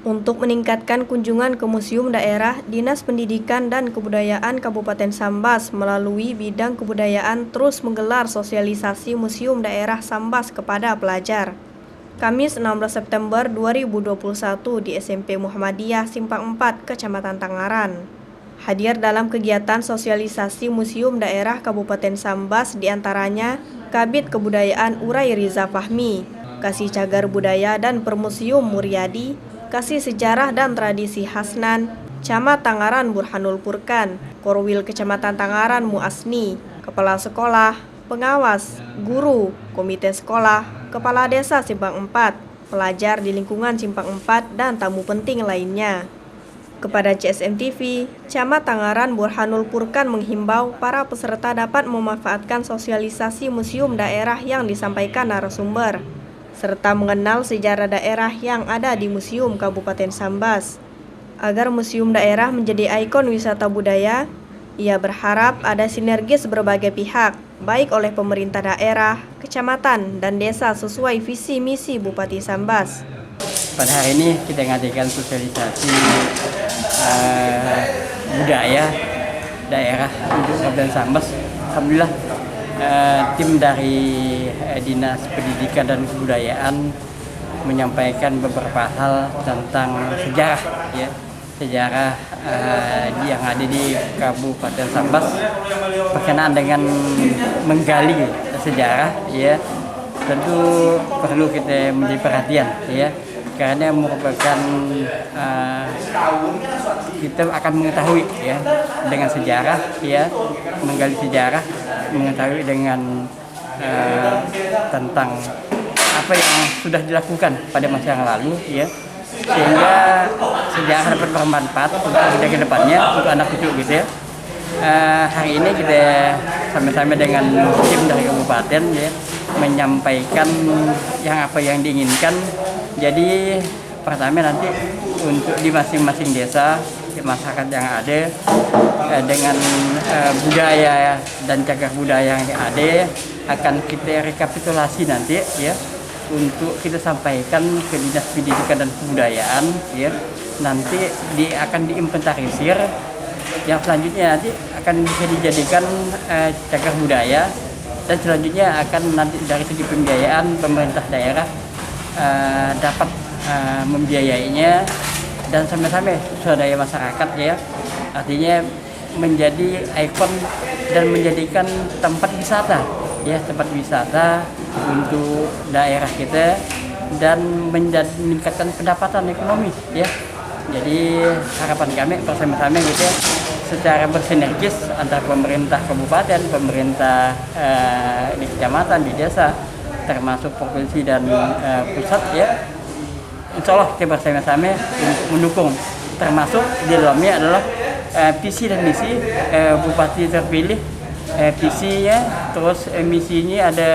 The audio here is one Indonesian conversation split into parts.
Untuk meningkatkan kunjungan ke museum daerah, Dinas Pendidikan dan Kebudayaan Kabupaten Sambas melalui bidang kebudayaan terus menggelar sosialisasi museum daerah Sambas kepada pelajar. Kamis 16 September 2021 di SMP Muhammadiyah Simpang 4, Kecamatan Tangaran. Hadir dalam kegiatan sosialisasi museum daerah Kabupaten Sambas diantaranya Kabid Kebudayaan Urai Riza Fahmi, Kasih Cagar Budaya dan Permuseum Muryadi, Kasih Sejarah dan Tradisi Hasnan, Camat Tangaran Burhanul Purkan, Korwil Kecamatan Tangaran Muasni, Kepala Sekolah, Pengawas, Guru, Komite Sekolah, Kepala Desa Simpang 4, pelajar di lingkungan Simpang 4, dan tamu penting lainnya. Kepada CSM TV, Camat Tangaran Burhanul Purkan menghimbau para peserta dapat memanfaatkan sosialisasi museum daerah yang disampaikan narasumber, serta mengenal sejarah daerah yang ada di Museum Kabupaten Sambas. Agar museum daerah menjadi ikon wisata budaya, ia berharap ada sinergis berbagai pihak, baik oleh pemerintah daerah, kecamatan, dan desa sesuai visi misi Bupati Sambas. Pada hari ini kita mengadakan sosialisasi budaya daerah untuk Kabupaten Sambas. Alhamdulillah tim dari Dinas Pendidikan dan Kebudayaan menyampaikan beberapa hal tentang sejarah, ya, sejarah yang ada di Kabupaten Sambas berkenaan dengan menggali sejarah, ya, tentu perlu kita menjadi perhatian, ya, karena merupakan kita akan mengetahui, ya, dengan sejarah, ya, menggali sejarah, mengetahui dengan tentang apa yang sudah dilakukan pada masa yang lalu, ya, sehingga sejarah dapat bermanfaat untuk kita ke depannya, untuk anak cucu gitu, ya. Hari ini kita sama-sama dengan tim dari kabupaten, ya, menyampaikan apa yang diinginkan. Jadi pertama nanti untuk di masing-masing desa, di masyarakat yang ada, dengan budaya dan cagar budaya yang ada akan kita rekapitulasi nanti, ya, untuk kita sampaikan ke Dinas Pendidikan dan Kebudayaan, ya. Nanti akan diinventarisir, yang selanjutnya nanti akan bisa dijadikan cagar budaya, dan selanjutnya akan nanti dari segi pembiayaan pemerintah daerah dapat membiayainya, dan sama-sama swadaya masyarakat, ya, artinya menjadi ikon dan menjadikan tempat wisata, ya, tempat wisata untuk daerah kita dan meningkatkan pendapatan ekonomi, ya. Jadi harapan kami bersama-sama gitu, ya, secara bersinergis antara pemerintah kabupaten, pemerintah di kecamatan, di desa, termasuk provinsi dan pusat, ya. Insya Allah kita bersama-sama mendukung, termasuk di dalamnya adalah visi dan misi Bupati terpilih, visinya, terus misinya ada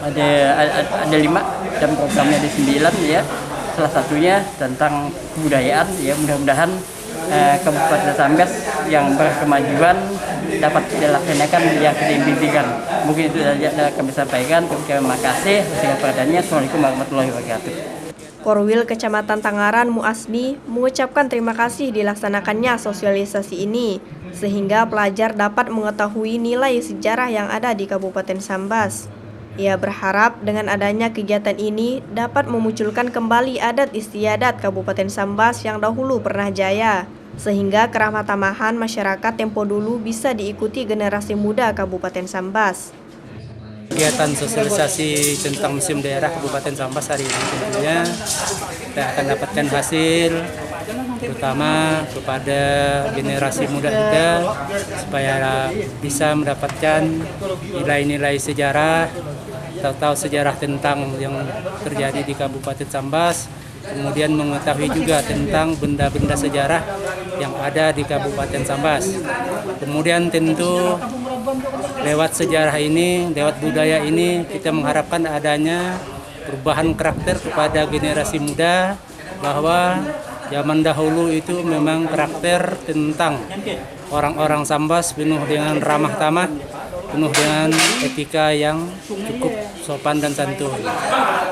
5 dan programnya ada 9, ya. Salah satunya tentang kebudayaan, ya, mudah-mudahan Kabupaten Sambas yang berkemajuan dapat dilaksanakan yang kita impikan. Mungkin itu saja kami sampaikan. Terima kasih. Assalamualaikum warahmatullahi wabarakatuh. Korwil Kecamatan Tangaran Muasni mengucapkan terima kasih dilaksanakannya sosialisasi ini, sehingga pelajar dapat mengetahui nilai sejarah yang ada di Kabupaten Sambas. Ia berharap dengan adanya kegiatan ini dapat memunculkan kembali adat istiadat Kabupaten Sambas yang dahulu pernah jaya, sehingga keramah tamahan masyarakat tempo dulu bisa diikuti generasi muda Kabupaten Sambas. Kegiatan sosialisasi tentang museum daerah Kabupaten Sambas hari ini tentunya kita akan dapatkan hasil, terutama kepada generasi muda kita, supaya bisa mendapatkan nilai-nilai sejarah, tahu sejarah tentang yang terjadi di Kabupaten Sambas, kemudian mengetahui juga tentang benda-benda sejarah yang ada di Kabupaten Sambas. Kemudian tentu lewat sejarah ini, lewat budaya ini, kita mengharapkan adanya perubahan karakter kepada generasi muda, bahwa zaman dahulu itu memang karakter tentang orang-orang Sambas penuh dengan ramah tamah, penuh dengan etika yang cukup sopan dan santun.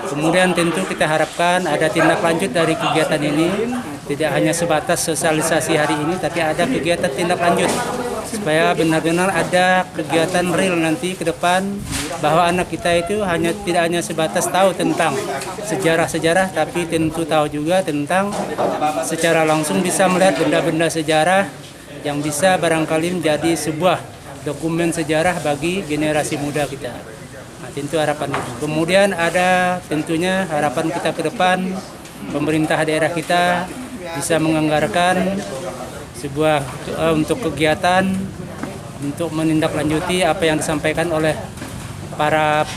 Kemudian tentu kita harapkan ada tindak lanjut dari kegiatan ini, tidak hanya sebatas sosialisasi hari ini, tapi ada kegiatan tindak lanjut supaya benar-benar ada kegiatan real nanti ke depan, bahwa anak kita itu tidak hanya sebatas tahu tentang sejarah-sejarah, tapi tentu tahu juga tentang secara langsung bisa melihat benda-benda sejarah yang bisa barangkali menjadi sebuah dokumen sejarah bagi generasi muda kita. Nah, tentu harapan itu. Kemudian ada tentunya harapan kita ke depan, pemerintah daerah kita bisa menganggarkan sebuah untuk kegiatan untuk menindaklanjuti apa yang disampaikan oleh para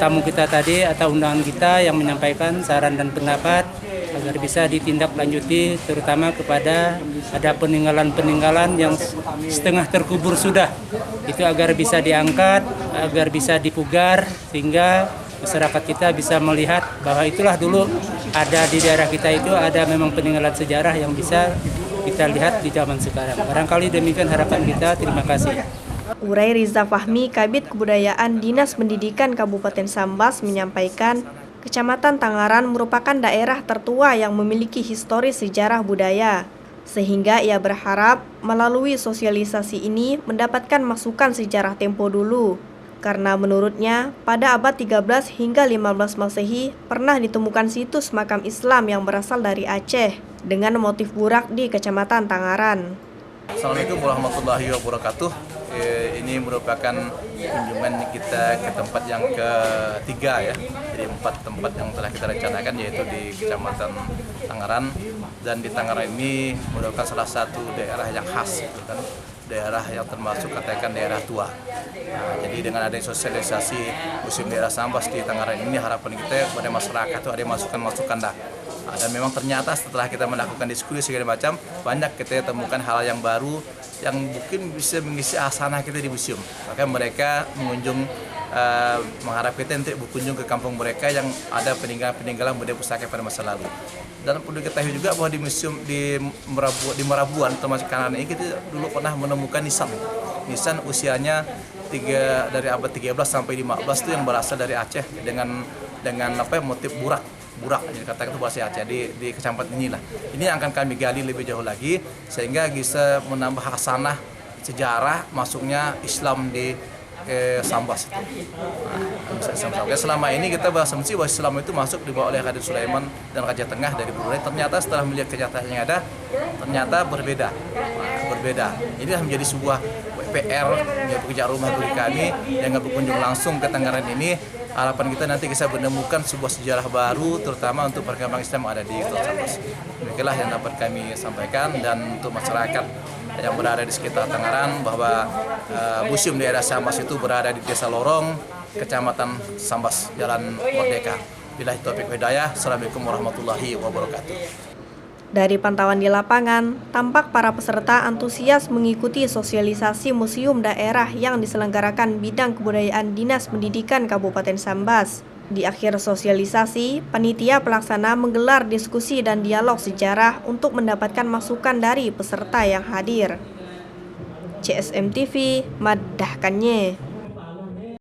tamu kita tadi atau undangan kita yang menyampaikan saran dan pendapat agar bisa ditindaklanjuti, terutama kepada ada peninggalan-peninggalan yang setengah terkubur sudah, itu agar bisa diangkat, agar bisa dipugar, sehingga masyarakat kita bisa melihat bahwa itulah dulu ada di daerah kita itu ada memang peninggalan sejarah yang bisa kita lihat di zaman sekarang. Barangkali demikian harapan kita. Terima kasih. Urai Riza Fahmi, Kabid Kebudayaan Dinas Pendidikan Kabupaten Sambas menyampaikan, Kecamatan Tangaran merupakan daerah tertua yang memiliki historis sejarah budaya, sehingga ia berharap melalui sosialisasi ini mendapatkan masukan sejarah tempo dulu. Karena menurutnya, pada abad 13 hingga 15 Masehi pernah ditemukan situs makam Islam yang berasal dari Aceh dengan motif burak di Kecamatan Tangaran. Assalamualaikum warahmatullahi wabarakatuh. Ini merupakan kunjungan kita ke tempat yang ketiga ya. Jadi 4 tempat yang telah kita rencanakan, yaitu di Kecamatan Tangaran, dan di Tangaran ini merupakan salah satu daerah yang khas, gitu kan. Daerah yang termasuk katakan daerah tua. Nah, jadi dengan adanya sosialisasi Museum Daerah Sambas di Tangaran ini, harapan kita kepada masyarakat itu ada masukan-masukan dah. Nah, dan memang ternyata setelah kita melakukan diskusi segala macam, banyak kita temukan hal yang baru yang mungkin bisa mengisi asana kita di museum. Maka mereka mengunjung, mengharap kita untuk berkunjung ke kampung mereka yang ada peninggalan-peninggalan budaya pusaka pada masa lalu. Dan perlu diketahui juga bahwa di museum di Merabuan termasuk Kanan ini, kita dulu pernah menemukan nisan usianya dari abad 13 sampai 15 itu yang berasal dari Aceh dengan motif burak, jadi katakan itu bahasa Aceh di kecamatan inilah. Ini yang akan kami gali lebih jauh lagi sehingga bisa menambah hasanah sejarah masuknya Islam di Sambas. Nah, selama ini kita berasumsi bahwa Islam itu masuk dibawa oleh Raden Sulaiman dan Raja Tengah dari Brunei. Ternyata setelah melihat kenyataan yang ada, ternyata berbeda. Ini menjadi sebuah PR, pekerjaan rumah bagi kami yang berkunjung langsung ke Tangaran ini. Harapan kita nanti bisa menemukan sebuah sejarah baru, terutama untuk perkembangan Islam yang ada di Kota Sambas. Demikianlah yang dapat kami sampaikan, dan untuk masyarakat yang berada di sekitar Tangaran bahwa Museum Daerah Sambas itu berada di Desa Lorong, Kecamatan Sambas, Jalan Merdeka. Billahi taufiq wal hidayah. Assalamualaikum warahmatullahi wabarakatuh. Dari pantauan di lapangan, tampak para peserta antusias mengikuti sosialisasi museum daerah yang diselenggarakan Bidang Kebudayaan Dinas Pendidikan Kabupaten Sambas. Di akhir sosialisasi, panitia pelaksana menggelar diskusi dan dialog sejarah untuk mendapatkan masukan dari peserta yang hadir. CSM TV, madahkannya.